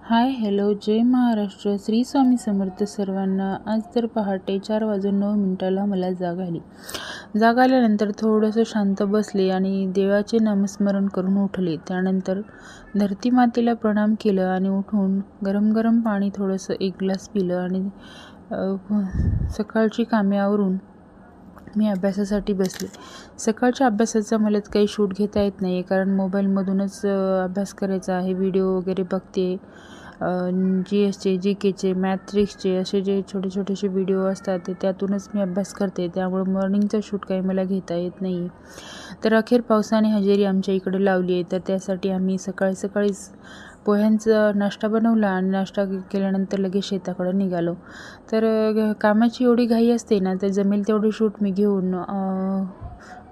Hi hello जय महाराष्ट्र. श्री स्वामी समर्थ सर्वांना. आज तर पहाटे 4:09 मला जाग आली. जाग आल्यानंतर थोडंसं शांत बसले आणि देवाचे नामस्मरण करून उठले. त्यानंतर धरती मातेला प्रणाम केलं आणि उठून गरम गरम पाणी थोडंसं 1 ग्लास पिलं आणि सकाळची कामे आवरून मी अभ्यासासाठी बसले. सकाळच्या अभ्यासाचा मला काही शूट घेता येत नाही कारण मोबाईलमधूनच अभ्यास करायचा आहे. व्हिडिओ वगैरे बघते. GSचे, GKचे, मॅट्रिक्सचे असे जे छोटे छोटेसे व्हिडिओ असतात ते त्यातूनच मी अभ्यास करते. त्यामुळे मॉर्निंगचा शूट काही मला घेता येत नाही. तर अखेर पावसाने हजेरी आमच्या इकडे लावली आहे. तर त्यासाठी आम्ही सकाळीच पोह्यांचा नाश्ता बनवला आणि नाश्ता केल्यानंतर लगेच शेताकडे निघालो. तर कामाची एवढी घाई असते ना, तर जमेल तेवढं शूट मी घेऊन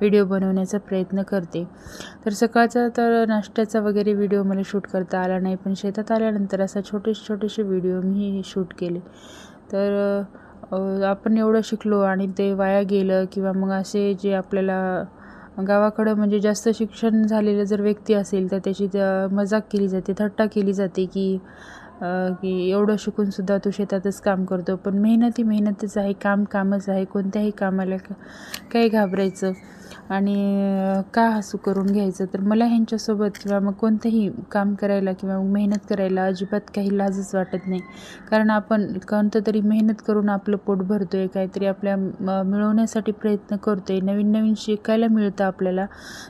व्हिडिओ बनवण्याचा प्रयत्न करते. तर सकाळचा तर नाश्त्याचा वगैरे व्हिडिओ मला शूट करता आला नाही, पण शेतात आल्यानंतर असा छोटेसे व्हिडिओ मी शूट केले. तर आपण एवढं शिकलो आणि ते वाया गेलं किंवा मग असे जे आपल्याला गावाकडं म्हणजे जास्त शिक्षण झालेलं जर व्यक्ती असेल तर त्याची मजाक केली जाते, थट्टा केली जाते की एवढं शिकूनसुद्धा तो शेतातच काम करतो. पण मेहनतच आहे, कामच आहे. कोणत्याही कामाला काही घाबरायचं आणि का हसू करून घ्यायचं. तर मला ह्यांच्यासोबत किंवा मग कोणतंही काम करायला किंवा मेहनत करायला अजिबात काही लाजच वाटत नाही. कारण आपण कोणतं तरी मेहनत करून आपलं पोट भरतो आहे, काहीतरी आपल्या मिळवण्यासाठी प्रयत्न करतो आहे, नवीन शिकायला मिळतं आपल्याला.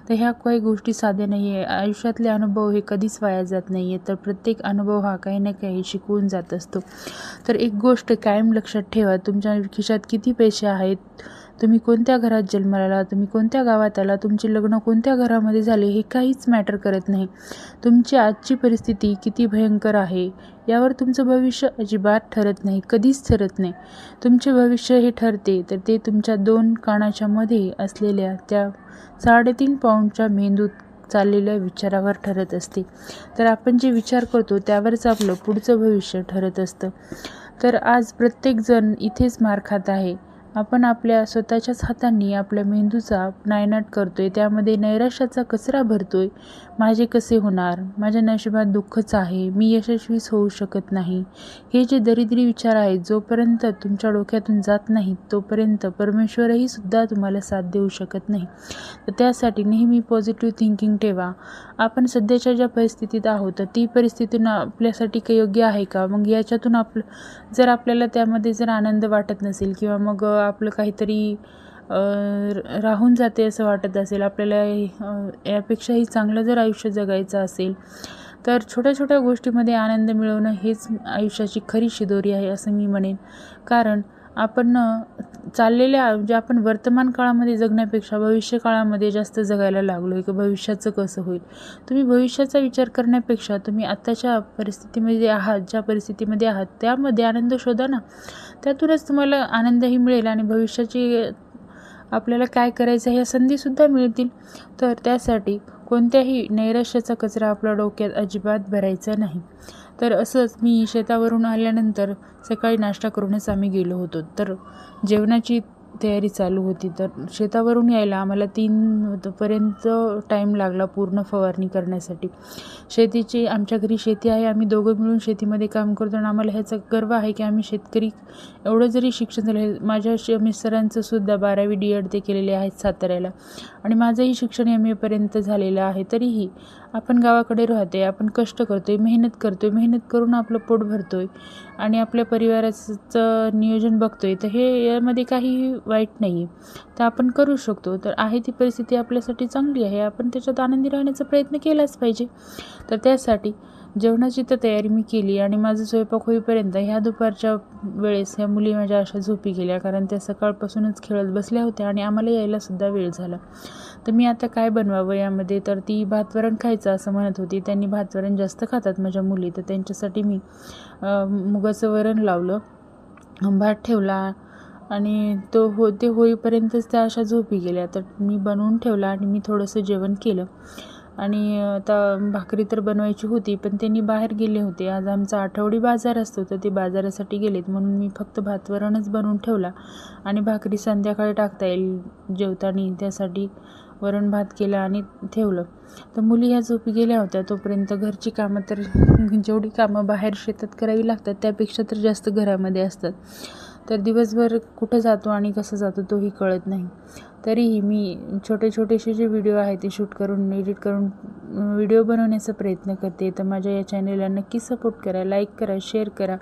तर ह्या काही गोष्टी साध्या नाही आहे. आयुष्यातले अनुभव हे कधीच वाया जात नाही आहे. तर प्रत्येक अनुभव हा काही ना काही शिकवून जात असतो. तर एक गोष्ट कायम लक्षात ठेवा, तुमच्या खिशात किती पैसे आहेत, तुम्ही कोणत्या घरात जन्माला आला, तुम्ही कोणत्या गावात आला, तुमचे लग्न कोणत्या घरामध्ये झाले हे काहीच मॅटर करत नाही. तुमची आजची परिस्थिती किती भयंकर आहे यावर तुमचं भविष्य अजिबात ठरत नाही, कधीच ठरत नाही. तुमचे भविष्य हे ठरते तर ते तुमच्या 2 कानाच्या मध्ये असलेल्या त्या 3.5 पाऊंडच्या मेंदूत चाललेल्या विचारावर ठरत असते. तर आपण जे विचार करतो त्यावरच आपलं पुढचं भविष्य ठरत असतं. तर आज प्रत्येकजण इथेच मार खात आहे. आपण आपल्या स्वतःच्याच हातांनी आपल्या मेंदूचा नायनाट करतोय, त्यामध्ये नैराश्याचा कचरा भरतोय. माझे कसे होणार, माझ्या नशिबात दुःखच आहे, मी यशस्वीच होऊ शकत नाही, हे जे दरिद्री विचार आहेत जोपर्यंत तुमच्या डोक्यातून जात नाहीत तोपर्यंत परमेश्वरही सुद्धा तुम्हाला साथ देऊ शकत नाही. तर त्यासाठी नेहमी पॉझिटिव्ह थिंकिंग ठेवा. आपण सध्याच्या ज्या परिस्थितीत आहोत तर ती परिस्थिती आपल्यासाठी काही योग्य आहे का? मग याच्यातून जर आपल्याला त्यामध्ये जर आनंद वाटत नसेल किंवा मग आपलं काहीतरी राहून जाते असं वाटत असेल, आपल्याला यापेक्षाही चांगलं जर आयुष्य जगायचं असेल तर छोट्या गोष्टीमध्ये आनंद मिळवणं हेच आयुष्याची खरी शिदोरी आहे असं मी म्हणेन. कारण आपण जे आपण वर्तमान काळामध्ये जगण्यापेक्षा भविष्य काळामध्ये जास्त जगायला लागलो आहे की भविष्याचं कसं होईल. तुम्ही भविष्याचा विचार करण्यापेक्षा तुम्ही आत्ताच्या परिस्थितीमध्ये आहात, ज्या परिस्थितीमध्ये आहात त्यामध्ये आनंद शोधा ना. त्यातूनच तुम्हाला आनंदही मिळेल आणि भविष्याची आपल्याला काय करायचं ह्या संधीसुद्धा मिळतील. तर त्यासाठी कोणत्याही नैराश्याचा कचरा आपल्या डोक्यात अजिबात भरायचा नाही. तर असंच मी शेतावरून आल्यानंतर सकाळी नाश्ता करूनच आम्ही गेलो होतो. तर जेवणाची तयारी चालू होती. तर शेतावरून यायला आम्हाला 3 पर्यंत टाईम लागला पूर्ण फवारणी करण्यासाठी. आमच्या घरी शेती आहे, आम्ही दोघं मिळून शेतीमध्ये काम करतो आणि आम्हाला ह्याचा गर्व आहे की आम्ही शेतकरी. एवढं जरी शिक्षण झालं, माझ्या मिस्टरांचं सुद्धा 12वी D.Ed ते केलेले आहेत साताऱ्याला आणि माझंही शिक्षण MA पर्यंत झालेलं आहे. तरीही आपण गावाकडे राहते, आपण कष्ट करतोय, मेहनत करून आपलं पोट भरतोय आणि आपल्या परिवाराचं नियोजन बघतोय. तर यामध्ये काहीही वाईट नाही आहे. तर आपण करू शकतो. तर आहे ती परिस्थिती आपल्यासाठी चांगली आहे, आपण त्याच्यात आनंदी राहण्याचा प्रयत्न केलाच पाहिजे. तर त्यासाठी जेवणाची तर तयारी मी केली आणि माझं स्वयंपाक होईपर्यंत ह्या दुपारच्या वेळेस ह्या मुली माझ्या अशा झोपी गेल्या, कारण त्या सकाळपासूनच खेळत बसल्या होत्या आणि आम्हाला यायलासुद्धा वेळ झाला. तर मी आता काय बनवावं यामध्ये, तर ती भातवरण खायचं असं म्हणत होती. त्यांनी भातवरण जास्त खातात माझ्या मुली, तर त्यांच्यासाठी मी मुगाचं वरण लावलं, भात ठेवला आणि ते होईपर्यंतच त्या अशा झोपी गेल्या. तर मी बनवून ठेवला आणि मी थोडंसं जेवण केलं आणि आता भाकरी तर बनवायची होती, पण त्यांनी बाहेर गेले होते. आज आमचा आठवडी बाजार असतो तर ते बाजारासाठी गेलेत, म्हणून मी फक्त भातवरणच बनवून ठेवला आणि भाकरी संध्याकाळी टाकता येईल जेवताना, त्यासाठी वरण भात केला आणि ठेवलं. तर मुली ह्या झोपी गेल्या होत्या. तोपर्यंत घरची कामं तर जेवढी कामं बाहेर शेतात करावी लागतात त्यापेक्षा तर जास्त घरामध्ये असतात. तर दिवसभर कुठं जातो आणि कसं जातो तोही कळत नाही. तरीही मी छोटेसे जे व्हिडिओ आहेत ते शूट करून एडिट करून व्हिडिओ बनवण्याचा प्रयत्न करते. तर माझ्या या चॅनलला नक्की सपोर्ट करा, लाईक करा, शेअर करा.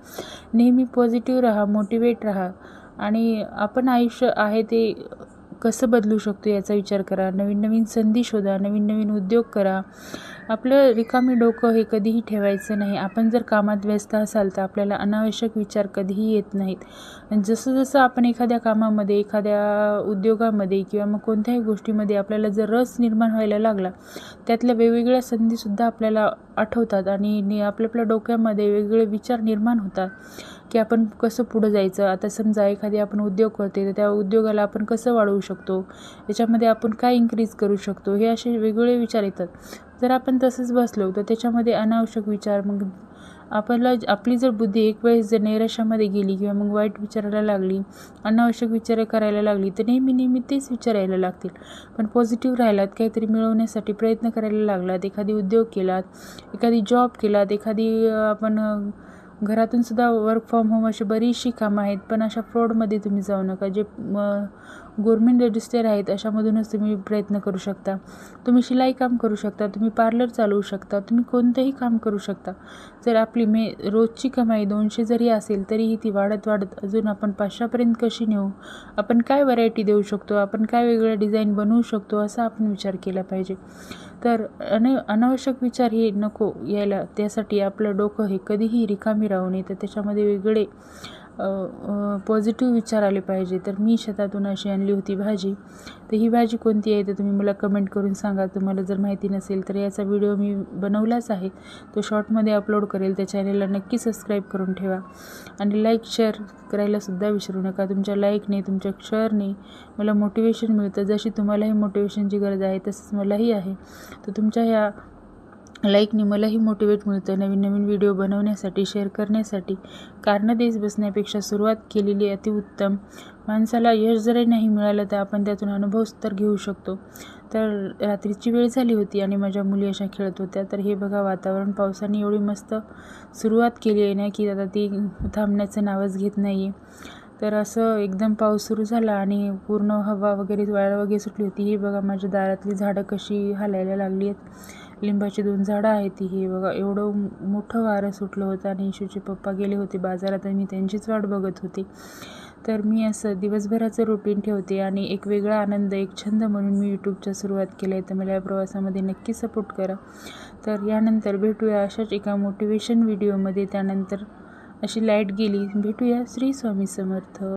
नेहमी पॉझिटिव्ह राहा, मोटिवेट राहा आणि आपण आयुष्य आहे ते कसं बदलू शकतो याचा विचार करा. नवीन संधी शोधा, नवीन उद्योग करा. आपलं रिकामी डोकं हे कधीही ठेवायचं नाही. आपण जर कामात व्यस्त असाल तर आपल्याला अनावश्यक विचार कधीही येत नाहीत. आणि जसं आपण एखाद्या कामामध्ये, एखाद्या उद्योगामध्ये किंवा मग कोणत्याही गोष्टीमध्ये आपल्याला जर रस निर्माण व्हायला लागला, त्यातल्या वेगवेगळ्या संधीसुद्धा आपल्याला आठवतात आणि आपल्या डोक्यामध्ये वेगवेगळे विचार निर्माण होतात की आपण कसं पुढं जायचं. आता समजा एखादी आपण उद्योग करते तर त्या उद्योगाला आपण कसं वाढवू शकतो, याच्यामध्ये आपण काय इन्क्रीज करू शकतो, हे असे वेगवेगळे विचार येतात. जर आपण तसंच बसलो तर त्याच्यामध्ये अनावश्यक विचार, मग आपली जर बुद्धी एक वेळेस जर नैराश्यामध्ये गेली किंवा मग वाईट विचारायला लागली, अनावश्यक विचार करायला लागली तर नेहमी तेच विचार यायला लागतील. पण पॉझिटिव्ह राहिलात, काहीतरी मिळवण्यासाठी प्रयत्न करायला लागलात, एखादी उद्योग केलात, एखादी जॉब केलात, एखादी आपण घरातून सुद्धा वर्क फ्रॉम होम अशी बरीचशी कामं आहेत. पण अशा फ्रॉडमध्ये तुम्ही जाऊ नका. जे गव्हर्मेंट रजिस्टर आहेत अशामधूनच तुम्ही प्रयत्न करू शकता. तुम्ही शिलाई काम करू शकता, तुम्ही पार्लर चालवू शकता, तुम्ही कोणतंही काम करू शकता. जर आपली रोजची कमाई 200 जरी असेल तरीही ती वाढत अजून आपण 500पर्यंत कशी नेऊ, आपण काय व्हरायटी देऊ शकतो, आपण काय वेगळं डिझाईन बनवू शकतो, असा आपण विचार केला पाहिजे. तर अनावश्यक विचार हे नको यायला. त्यासाठी आपलं डोकं हे कधीही रिकामी राहू नये, तर त्याच्यामध्ये वेगळे पॉझिटिव्ह विचार आले पाहिजे. तर मी शेतातून अशी आणली होती भाजी. तर ही भाजी कोणती आहे तर तुम्ही मला कमेंट करून सांगा. तुम्हाला जर माहिती नसेल तर याचा व्हिडिओ मी बनवलाच आहे, तो शॉर्टमध्ये अपलोड करेल. त्या चॅनलला नक्की सबस्क्राईब करून ठेवा आणि लाईक शेअर करायलासुद्धा विसरू नका. तुमच्या लाईकने, तुमच्या शेअरने मला मोटिवेशन मिळतं. जशी तुम्हालाही मोटिवेशनची गरज आहे तसंच मलाही आहे. तर तुमच्या ह्या लाईकने मलाही मोटिवेट मिळतं नवीन व्हिडिओ बनवण्यासाठी, शेअर करण्यासाठी. कारणं देत बसण्यापेक्षा सुरुवात केलेली अतिउत्तम. माणसाला यश जरी नाही मिळालं तर आपण त्यातून अनुभव तर घेऊ शकतो. तर रात्रीची वेळ झाली होती आणि माझ्या मुली अशा खेळत होत्या. तर हे बघा, वातावरण पावसाने एवढी मस्त सुरुवात केली आहे ना की आता ती थांबण्याचं नावच घेत नाही आहे. तर असं एकदम पाऊस सुरू झाला आणि पूर्ण हवा वगैरे, वारा वगैरे सुटली होती. ही बघा माझ्या दारातली झाडं कशी हालायला लागली आहेत. लिंबाची 2 झाडं आहेत. ती हे बघा, एवढं मोठं वारं सुटलं होतं आणि इशूचे पप्पा गेले होते बाजारात आणि मी त्यांचीच वाट बघत होते. तर मी असं दिवसभराचं रुटीन ठेवते आणि एक वेगळा आनंद, एक छंद म्हणून मी यूट्यूबच्या सुरुवात केलं आहे. तर मला या प्रवासामध्ये नक्की सपोर्ट करा. तर यानंतर भेटूया अशाच एका मोटिवेशन व्हिडिओमध्ये. त्यानंतर अशी लाईट गेली. भेटूया. श्री स्वामी समर्थ.